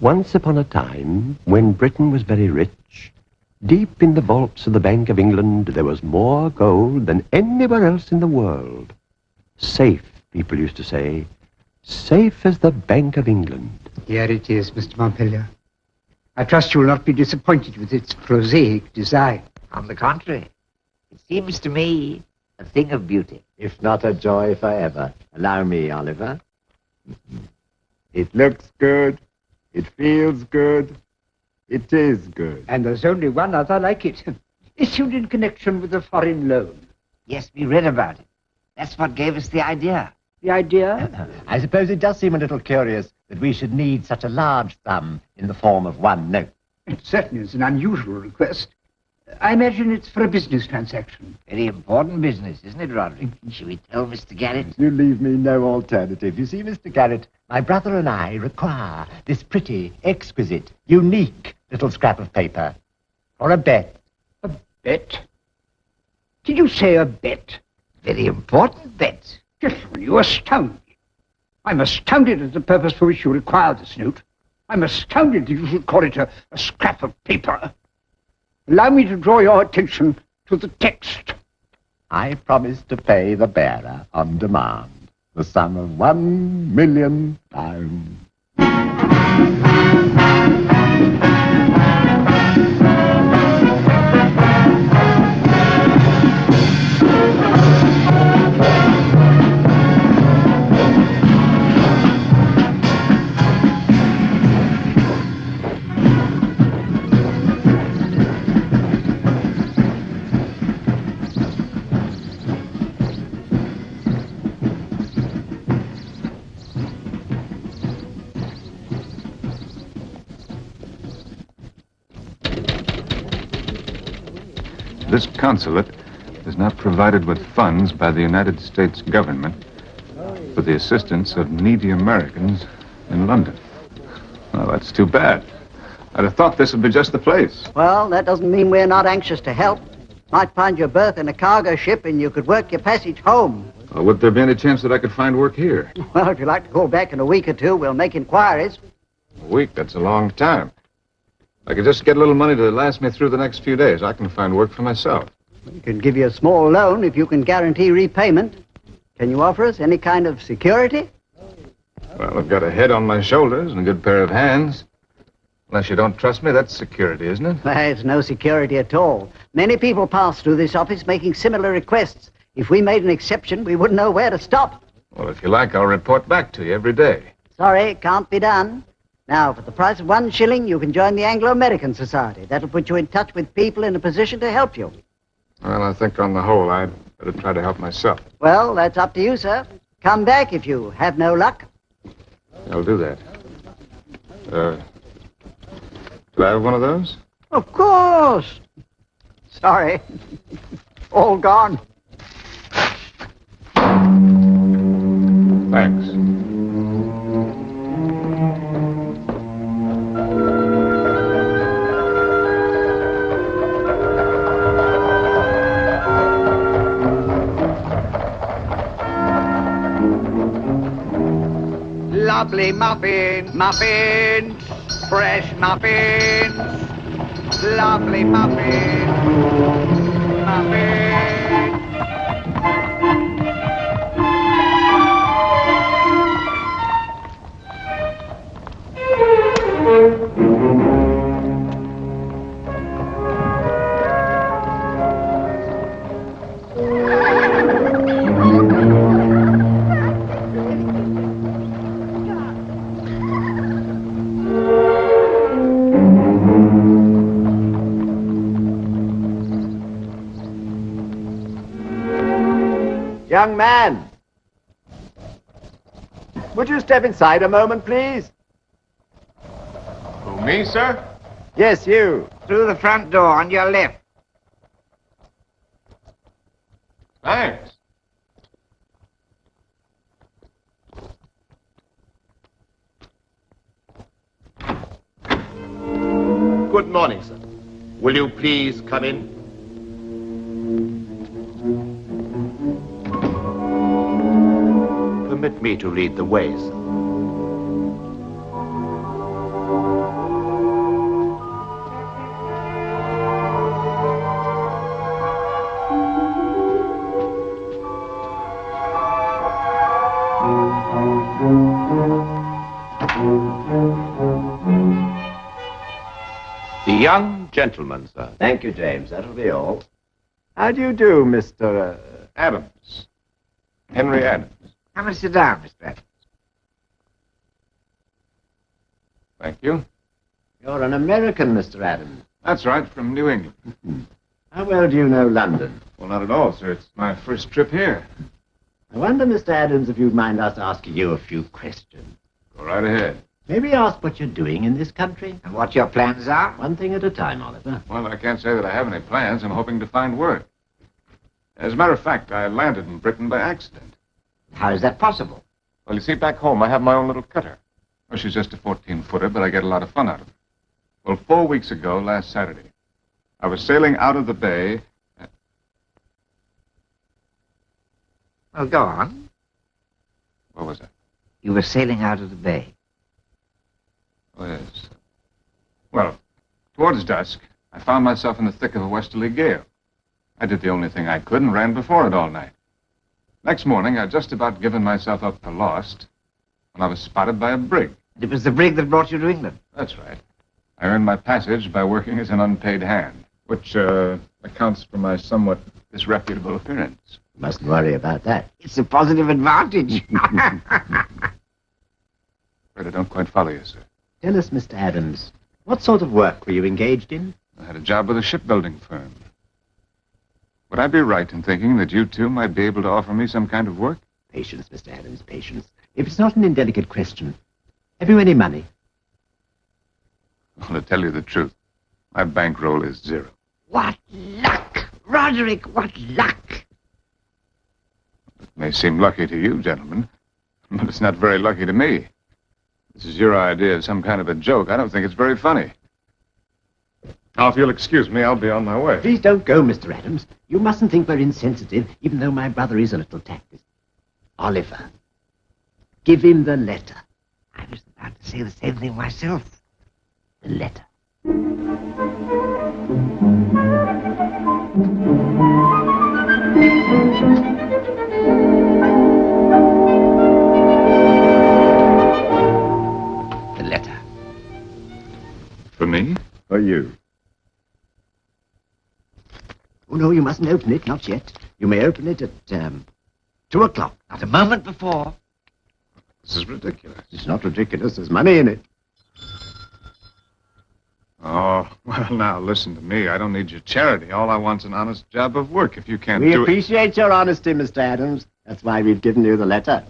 Once upon a time, when Britain was very rich, deep in the vaults of the Bank of England, there was more gold than anywhere else in the world. Safe, people used to say, safe as the Bank of England. Here it is, Mr. Montpelier. I trust you will not be disappointed with its prosaic design. On the contrary, it seems to me a thing of beauty. If not a joy forever. Allow me, Oliver. It looks good. It feels good. It is good. And there's only one other like it. Issued in connection with a foreign loan. Yes, we read about it. That's what gave us the idea. The idea? I suppose it does seem a little curious that we should need such a large sum in the form of one note. It certainly is an unusual request. I imagine it's for a business transaction. Very important business, isn't it, Roderick? Shall we tell Mr. Garrett? You leave me no alternative. You see, Mr. Garrett, my brother and I require this pretty, exquisite, unique little scrap of paper for a bet. A bet? Did you say a bet? Very important bet. Gentlemen, you astound me. I'm astounded at the purpose for which you require this note. I'm astounded that you should call it a scrap of paper. Allow me to draw your attention to the text. I promise to pay the bearer on demand the sum of £1 million. This consulate is not provided with funds by the United States government for the assistance of needy Americans in London. Well, that's too bad. I'd have thought this would be just the place. Well, that doesn't mean we're not anxious to help. Might find your berth in a cargo ship and you could work your passage home. Well, would there be any chance that I could find work here? Well, if you'd like to call back in a week or two, we'll make inquiries. A week, that's a long time. I could just get a little money to last me through the next few days. I can find work for myself. We can give you a small loan if you can guarantee repayment. Can you offer us any kind of security? Well, I've got a head on my shoulders and a good pair of hands. Unless you don't trust me, that's security, isn't it? Well, it's no security at all. Many people pass through this office making similar requests. If we made an exception, we wouldn't know where to stop. Well, if you like, I'll report back to you every day. Sorry, can't be done. Now, for the price of 1 shilling, you can join the Anglo-American Society. That'll put you in touch with people in a position to help you. Well, I think on the whole, I'd better try to help myself. Well, that's up to you, sir. Come back if you have no luck. I'll do that. Do I have one of those? Of course. Sorry. All gone. Thanks. Lovely muffins, muffins, fresh muffins, lovely muffins, muffins. Young man, would you step inside a moment, please? Who, me, sir? Yes, you. Through the front door on your left. Thanks. Good morning, sir. Will you please come in? Permit me to lead the way, sir. The young gentleman, sir. Thank you, James. That'll be all. How do you do, Mr. Adams. Henry Adams. Come and sit down, Mr. Adams. Thank you. You're an American, Mr. Adams. That's right, from New England. How well do you know London? Well, not at all, sir. It's my first trip here. I wonder, Mr. Adams, if you'd mind us asking you a few questions. Go right ahead. Maybe ask what you're doing in this country? And what your plans are? One thing at a time, Oliver. Well, I can't say that I have any plans. I'm hoping to find work. As a matter of fact, I landed in Britain by accident. How is that possible? Well, you see, back home, I have my own little cutter. Well, she's just a 14-footer, but I get a lot of fun out of her. Well, 4 weeks ago, last Saturday, I was sailing out of the bay. Well, go on. What was that? You were sailing out of the bay. Oh, yes. Well, towards dusk, I found myself in the thick of a westerly gale. I did the only thing I could and ran before it all night. Next morning, I'd just about given myself up for lost when I was spotted by a brig. It was the brig that brought you to England. That's right. I earned my passage by working as an unpaid hand, which accounts for my somewhat disreputable appearance. Mustn't worry about that. It's a positive advantage. But I don't quite follow you, sir. Tell us, Mr. Adams, what sort of work were you engaged in? I had a job with a shipbuilding firm. Would I be right in thinking that you two might be able to offer me some kind of work? Patience, Mr. Adams, patience. If it's not an indelicate question, have you any money? Well, to tell you the truth, my bankroll is zero. What luck! Roderick, what luck! It may seem lucky to you, gentlemen, but it's not very lucky to me. This is your idea of some kind of a joke. I don't think it's very funny. Now, if you'll excuse me, I'll be on my way. Please don't go, Mr. Adams. You mustn't think we're insensitive, even though my brother is a little tactless. Oliver, give him the letter. I was about to say the same thing myself. The letter. The letter. For me? For you. Oh, no, you mustn't open it, not yet. You may open it at 2 o'clock. Not a moment before. This is ridiculous. It's not ridiculous. There's money in it. Oh, well, now, listen to me. I don't need your charity. All I want's an honest job of work. If you can't We do it... appreciate your honesty, Mr. Adams. That's why we've given you the letter.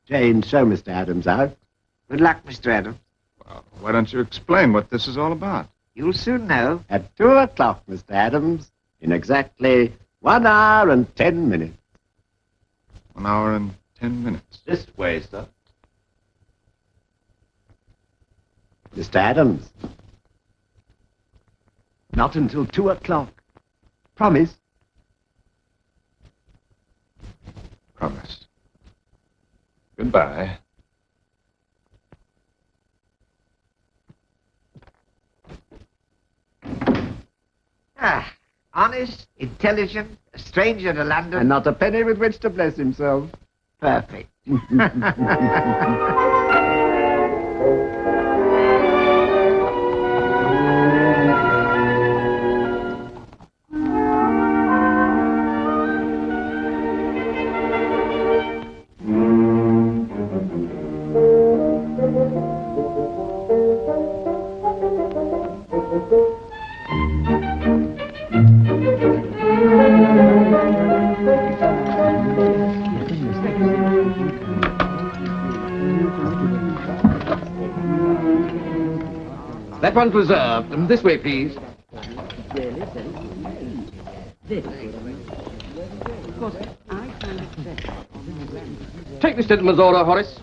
Jane, show Mr. Adams out. Good luck, Mr. Adams. Well, why don't you explain what this is all about? You'll soon know. At 2 o'clock, Mr. Adams, in exactly 1 hour and 10 minutes. 1 hour and 10 minutes. This way, sir. Mr. Adams. Not until 2 o'clock. Promise. Promise. Goodbye. Ah, honest, intelligent, a stranger to London. And not a penny with which to bless himself. Perfect. That one's reserved. This way, please. Take this gentleman's order, Horace.